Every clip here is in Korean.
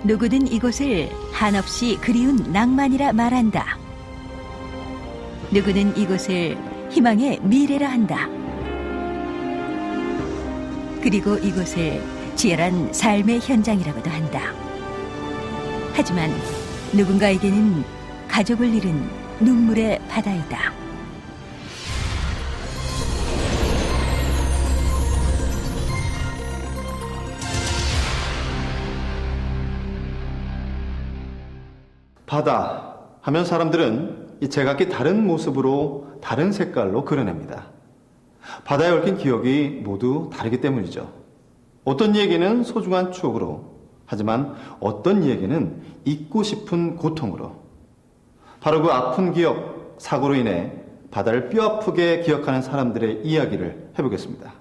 누구든 이곳을 한없이 그리운 낭만이라 말한다. 누구는 이곳을 희망의 미래라 한다. 그리고 이곳을 치열한 삶의 현장이라고도 한다. 하지만 누군가에게는 가족을 잃은 눈물의 바다이다. 바다 하면 사람들은 이 제각기 다른 모습으로 다른 색깔로 그려냅니다. 바다에 얽힌 기억이 모두 다르기 때문이죠. 어떤 이에게는 소중한 추억으로, 하지만 어떤 이에게는 잊고 싶은 고통으로. 바로 그 아픈 기억, 사고로 인해 바다를 뼈아프게 기억하는 사람들의 이야기를 해보겠습니다.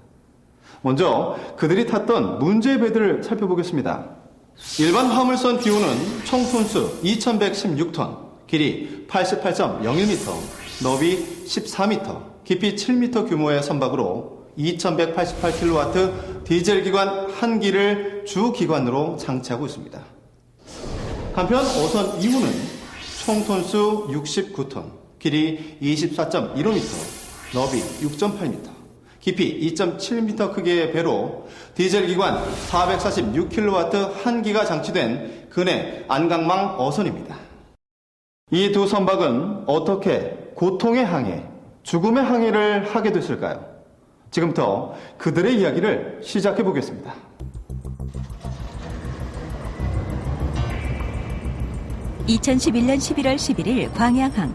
먼저 그들이 탔던 문제의 배들을 살펴보겠습니다. 일반 화물선 비호는 총 톤수 2116톤, 길이 88.01m, 너비 14m, 깊이 7m 규모의 선박으로 2188kW 디젤 기관 한 기를 주 기관으로 장치하고 있습니다. 한편 어선 2호는 총 톤수 69톤, 길이 24.15m, 너비 6.8m, 깊이 2.7m 크기의 배로 디젤 기관 446kW 한 기가 장치된 근해 안강망 어선입니다. 이 두 선박은 어떻게 고통의 항해, 죽음의 항해를 하게 됐을까요? 지금부터 그들의 이야기를 시작해 보겠습니다. (2011년 11월 11일) 광양항.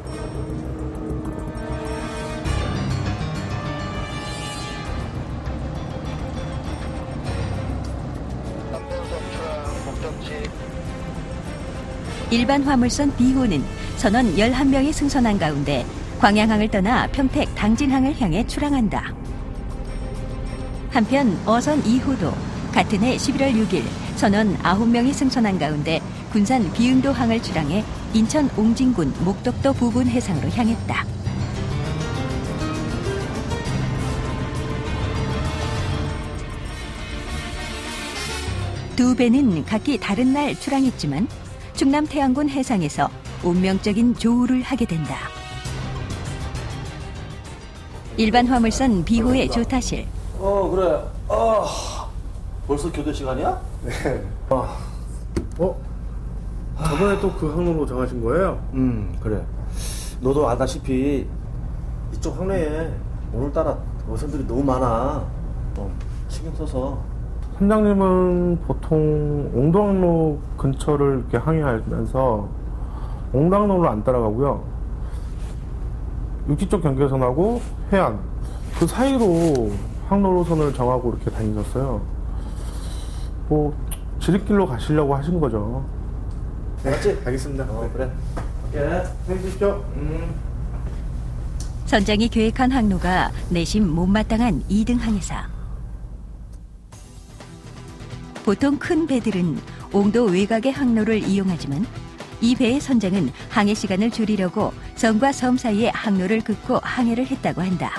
일반 화물선 B호는 선원 11명이 승선한 가운데 광양항을 떠나 평택 당진항을 향해 출항한다. 한편 어선 2호도 같은 해 11월 6일 선원 9명이 승선한 가운데 군산 비흥도항을 출항해 인천 옹진군 목덕도 부근 해상으로 향했다. 두 배는 각기 다른 날 출항했지만 충남 태안군 해상에서 운명적인 조우를 하게 된다. 일반 화물선 B호의 조타실. 그래. 벌써 교대 시간이야? 네. 저번에 또 그 항로로 정하신 거예요? 그래. 너도 알다시피 이쪽 항로에 오늘따라 어선들이 너무 많아. 신경 써서. 선장님은 보통 옹도항로 근처를 이렇게 항해하면서 옹도항로를 안 따라가고요. 육지 쪽 경계선하고 해안 그 사이로 항로선을 정하고 이렇게 다니셨어요. 뭐 지름길로 가시려고 하신 거죠. 네, 맞지? 알겠습니다. 그래. 네, 해주십시오. 선장이 계획한 항로가 내심 못마땅한 2등 항해사. 보통 큰 배들은 옹도 외곽의 항로를 이용하지만 이 배의 선장은 항해 시간을 줄이려고 섬과 섬 사이의 항로를 긋고 항해를 했다고 한다.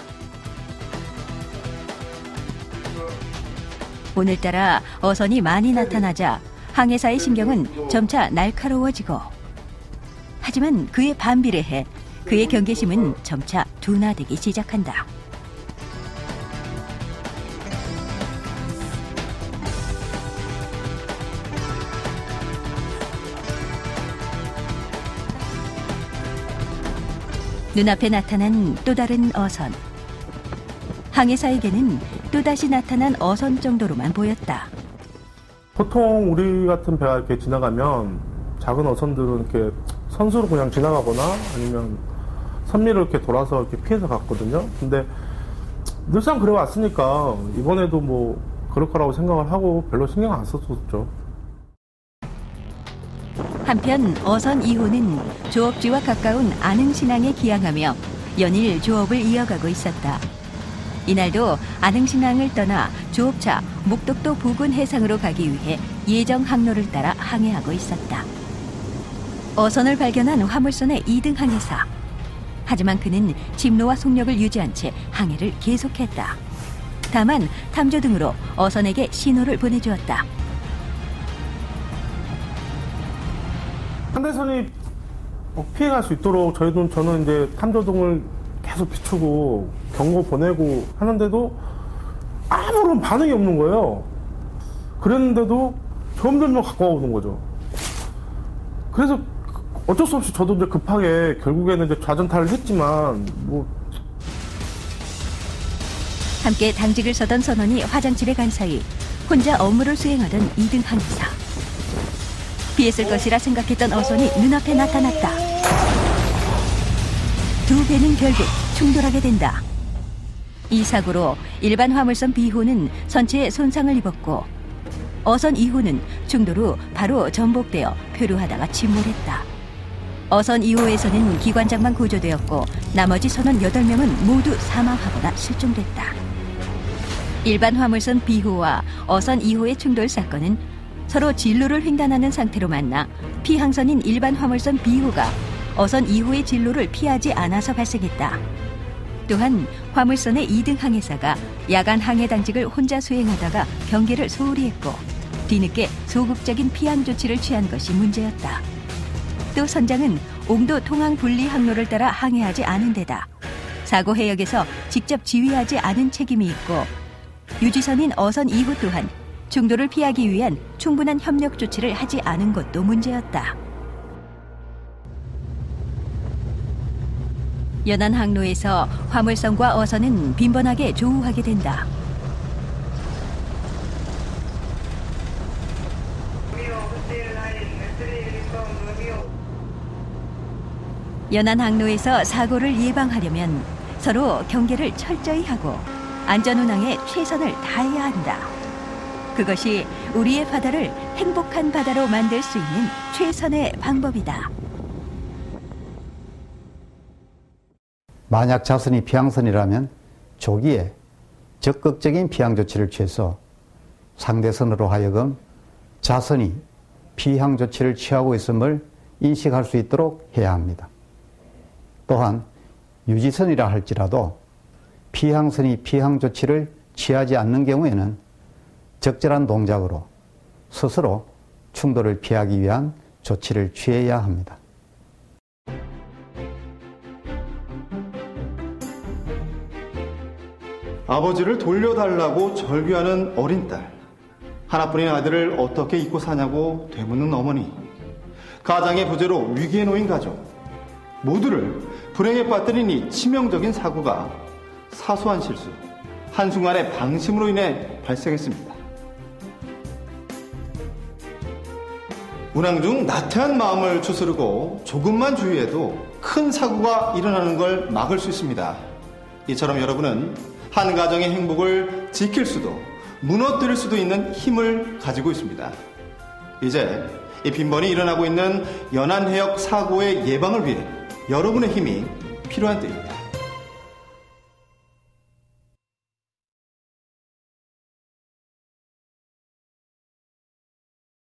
오늘따라 어선이 많이 나타나자 항해사의 신경은 점차 날카로워지고, 하지만 그에 반비례해 그의 경계심은 점차 둔화되기 시작한다. 눈앞에 나타난 또 다른 어선. 항해사에게는 또다시 나타난 어선 정도로만 보였다. 보통 우리 같은 배가 이렇게 지나가면 작은 어선들은 이렇게 선수로 그냥 지나가거나 아니면 선미를 이렇게 돌아서 이렇게 피해서 갔거든요. 근데 늘상 그래 왔으니까 이번에도 뭐 그럴 거라고 생각을 하고 별로 신경 안 썼었죠. 한편 어선 2호는 조업지와 가까운 안흥신항에 기항하며 연일 조업을 이어가고 있었다. 이날도 안흥신항을 떠나 조업차 목덕도 부근 해상으로 가기 위해 예정 항로를 따라 항해하고 있었다. 어선을 발견한 화물선의 2등 항해사. 하지만 그는 진로와 속력을 유지한 채 항해를 계속했다. 다만 탐조 등으로 어선에게 신호를 보내주었다. 상대선이 피해갈 수 있도록 저는 이제 탐조등을 계속 비추고 경고 보내고 하는데도 아무런 반응이 없는 거예요. 그랬는데도 점점 가까워오는 거죠. 그래서 어쩔 수 없이 저도 이제 급하게 결국에는 이제 좌전타를 했지만 함께 당직을 서던 선원이 화장실에 간 사이 혼자 업무를 수행하던 2등 항사. 피했을 것이라 생각했던 어선이 눈앞에 나타났다. 두 배는 결국 충돌하게 된다. 이 사고로 일반 화물선 B호는 선체에 손상을 입었고 어선 2호는 충돌 후 바로 전복되어 표류하다가 침몰했다. 어선 2호에서는 기관장만 구조되었고 나머지 선원 8명은 모두 사망하거나 실종됐다. 일반 화물선 B호와 어선 2호의 충돌 사건은 서로 진로를 횡단하는 상태로 만나 피항선인 일반 화물선 B호가 어선 2호의 진로를 피하지 않아서 발생했다. 또한 화물선의 2등 항해사가 야간 항해 당직을 혼자 수행하다가 경계를 소홀히 했고 뒤늦게 소극적인 피항 조치를 취한 것이 문제였다. 또 선장은 옹도 통항 분리 항로를 따라 항해하지 않은 데다 사고 해역에서 직접 지휘하지 않은 책임이 있고 유지선인 어선 2호 또한 충돌을 피하기 위한 충분한 협력 조치를 하지 않은 것도 문제였다. 연안 항로에서 화물선과 어선은 빈번하게 조우하게 된다. 연안 항로에서 사고를 예방하려면 서로 경계를 철저히 하고 안전운항에 최선을 다해야 한다. 그것이 우리의 바다를 행복한 바다로 만들 수 있는 최선의 방법이다. 만약 자선이 피항선이라면 조기에 적극적인 피항 조치를 취해서 상대선으로 하여금 자선이 피항 조치를 취하고 있음을 인식할 수 있도록 해야 합니다. 또한 유지선이라 할지라도 피항선이 피항 조치를 취하지 않는 경우에는 적절한 동작으로 스스로 충돌을 피하기 위한 조치를 취해야 합니다. 아버지를 돌려달라고 절규하는 어린 딸, 하나뿐인 아들을 어떻게 잊고 사냐고 되묻는 어머니, 가장의 부재로 위기에 놓인 가족, 모두를 불행에 빠뜨린 이 치명적인 사고가 사소한 실수, 한순간의 방심으로 인해 발생했습니다. 운항 중 나태한 마음을 추스르고 조금만 주의해도 큰 사고가 일어나는 걸 막을 수 있습니다. 이처럼 여러분은 한 가정의 행복을 지킬 수도 무너뜨릴 수도 있는 힘을 가지고 있습니다. 이제 이 빈번히 일어나고 있는 연안해역 사고의 예방을 위해 여러분의 힘이 필요한 때입니다.